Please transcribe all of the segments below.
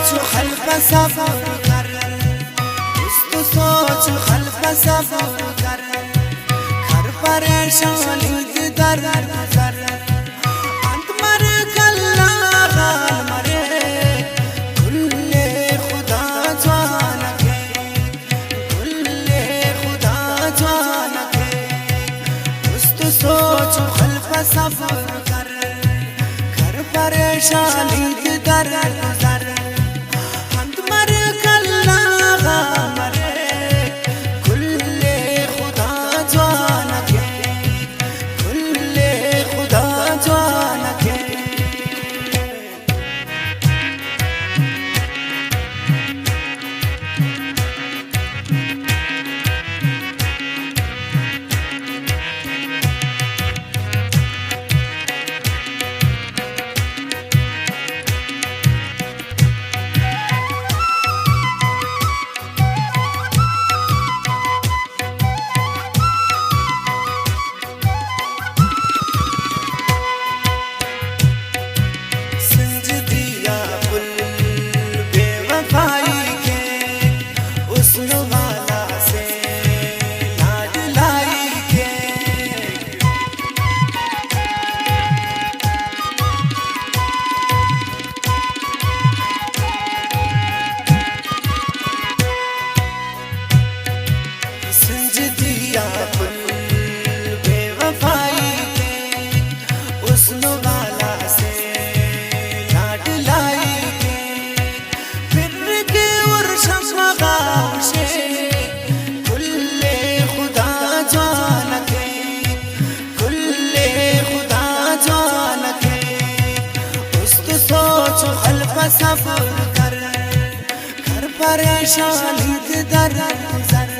सोच खल्फ सफर कर, तो सोच खल्फ सफर कर, घर परेशानी की दर दर अंत मरे कल्ला गाल मरे कुल्ले खुदा जान के, कुल्ले खुदा जान के। तो सोच खल्फ सफर कर, घर परेशानी की दर दर अंत मरे कल्ला गाल मरे कुल्ले खुदा जान के, कुल्ले खुदा जान के। सफर कर, घर परेशानी की दर दर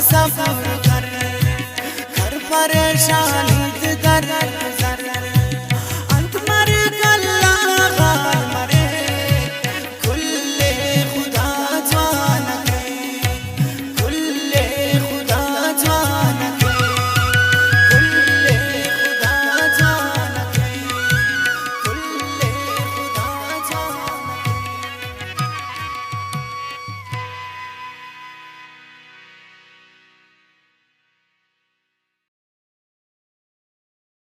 सफर कर, घर परेशानी